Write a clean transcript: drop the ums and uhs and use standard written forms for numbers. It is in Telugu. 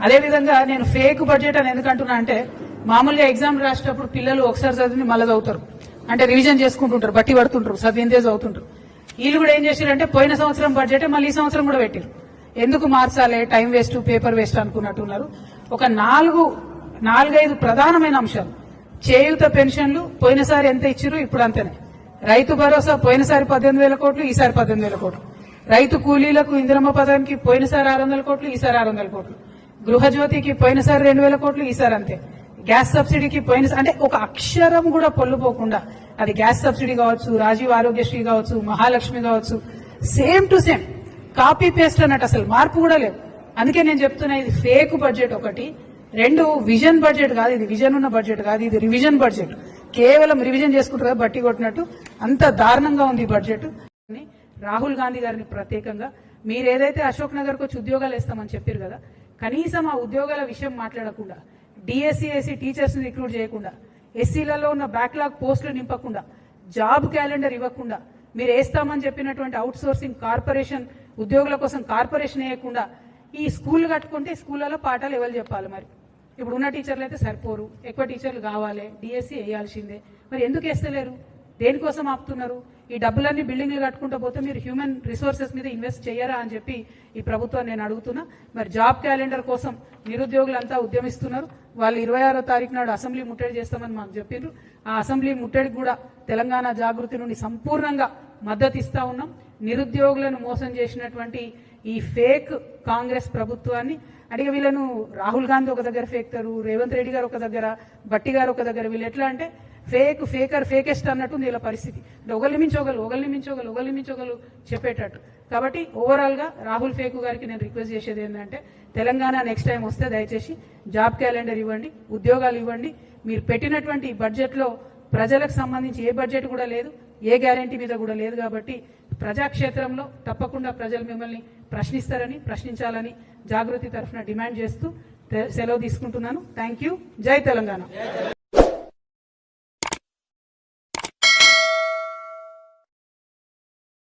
అదేవిధంగా నేను ఫేక్ బడ్జెట్ అని ఎందుకంటున్నా అంటే మామూలుగా ఎగ్జామ్ రాసేటప్పుడు పిల్లలు ఒకసారి చదివి మళ్ళీ చదువుతారు, అంటే రివిజన్ చేసుకుంటుంటారు, బట్టి పడుతుంటారు, చదివిందే చదువుతుంటారు. వీళ్ళు కూడా ఏం చేశారంటే పోయిన సంవత్సరం బడ్జెట్ మళ్ళీ ఈ సంవత్సరం కూడా పెట్టారు. ఎందుకు మార్చాలి, టైం వేస్ట్, పేపర్ వేస్ట్ అనుకున్నట్టున్నారు. ఒక 4-5 ప్రధానమైన అంశాలు. చేయూత పెన్షన్లు పోయినసారి ఎంత ఇచ్చారు, ఇప్పుడు అంతనే. రైతు భరోసా పోయినసారి 18,000 కోట్లు, ఈసారి 18,000 కోట్లు. రైతు కూలీలకు ఇందిరమ్మ పథకానికి పోయినసారి 600 కోట్లు, ఈసారి 600 కోట్లు. గృహజ్యోతికి పోయినసారి 2,000 కోట్లు, ఈసారి అంతే. గ్యాస్ సబ్సిడీకి అంటే ఒక అక్షరం కూడా పొల్లుపోకుండా, అది గ్యాస్ సబ్సిడీ కావచ్చు, రాజీవ్ ఆరోగ్యశ్రీ కావచ్చు, మహాలక్ష్మి కావచ్చు, same to same copy paste అన్నట్టు, అసలు మార్పు కూడా లేదు. అందుకే నేను చెప్తున్నా ఇది ఫేక్ బడ్జెట్. ఒకటి. 2 విజన్ బడ్జెట్ కాదు, ఇది విజన్ ఉన్న బడ్జెట్ కాదు, ఇది రివిజన్ బడ్జెట్. కేవలం రివిజన్ చేసుకుంటారు, బట్టి కొట్టినట్టు. అంత దారుణంగా ఉంది ఈ బడ్జెట్. రాహుల్ గాంధీ గారిని ప్రత్యేకంగా మీరు ఏదైతే అశోక్ నగర్కి వచ్చి ఉద్యోగాలు ఇస్తామని చెప్పారు కదా, కనీసం ఆ ఉద్యోగాల విషయం మాట్లాడకుండా, డిఎస్సీ ఎస్సీ టీచర్స్ ని రిక్రూట్ చేయకుండా, ఎస్సీలలో ఉన్న బ్యాక్లాగ్ పోస్టులు నింపకుండా, జాబ్ క్యాలెండర్ ఇవ్వకుండా, మీరు వేస్తామని చెప్పినటువంటి అవుట్ సోర్సింగ్ కార్పొరేషన్ ఉద్యోగుల కోసం కార్పొరేషన్ వేయకుండా, ఈ స్కూల్ కట్టుకుంటే స్కూళ్ళలో పాఠాలు ఎవరు చెప్పాలి? మరి ఇప్పుడు ఉన్న టీచర్లు అయితే సరిపోరు, ఎక్కువ టీచర్లు కావాలి, డిఎస్సీ వేయాల్సిందే. మరి ఎందుకు వేస్తలేరు? దేనికోసం ఆపుతున్నారు? ఈ డబ్బులన్నీ బిల్డింగ్లు కట్టుకుంటూ పోతే మీరు హ్యూమన్ రిసోర్సెస్ మీద ఇన్వెస్ట్ చేయరా అని చెప్పి ఈ ప్రభుత్వాన్ని నేను అడుగుతున్నా. మరి జాబ్ క్యాలెండర్ కోసం నిరుద్యోగులంతా ఉద్యమిస్తున్నారు. వాళ్ళు 26వ తారీఖు నాడు అసెంబ్లీ ముట్టడి చేస్తామని మాకు చెప్పిండ్రు. ఆ అసెంబ్లీ ముట్టడికి కూడా తెలంగాణ జాగృతి నుండి సంపూర్ణంగా మద్దతు ఇస్తా ఉన్నాం. నిరుద్యోగులను మోసం చేసినటువంటి ఈ ఫేక్ కాంగ్రెస్ ప్రభుత్వాన్ని అడిగే వీళ్ళను రాహుల్ గాంధీ ఒక దగ్గర ఫేక్తారు, రేవంత్ రెడ్డి గారు ఒక దగ్గర, బట్టి గారు ఒక దగ్గర. వీళ్ళు ఎట్లా అంటే ఫేకెస్ట్ అన్నట్టు వీళ్ళ పరిస్థితి. అంటే ఒకళ్ళు మించోగలు చెప్పేటట్టు. కాబట్టి ఓవరాల్ గా రాహుల్ ఫేక్ గారికి నేను రిక్వెస్ట్ చేసేది ఏంటంటే, తెలంగాణ నెక్స్ట్ టైం వస్తే దయచేసి జాబ్ క్యాలెండర్ ఇవ్వండి, ఉద్యోగాలు ఇవ్వండి. మీరు పెట్టినటువంటి బడ్జెట్ లో ప్రజలకు సంబంధించి ఏ బడ్జెట్ కూడా లేదు, ఏ గ్యారంటీ మీద కూడా లేదు. కాబట్టి ప్రజాక్షేత్రంలో తప్పకుండా ప్రజలు మిమ్మల్ని ప్రశ్నించాలని జాగృతి తరఫున డిమాండ్ చేస్తూ సెలవు తీసుకుంటున్నాను. Thank you. జై తెలంగాణ.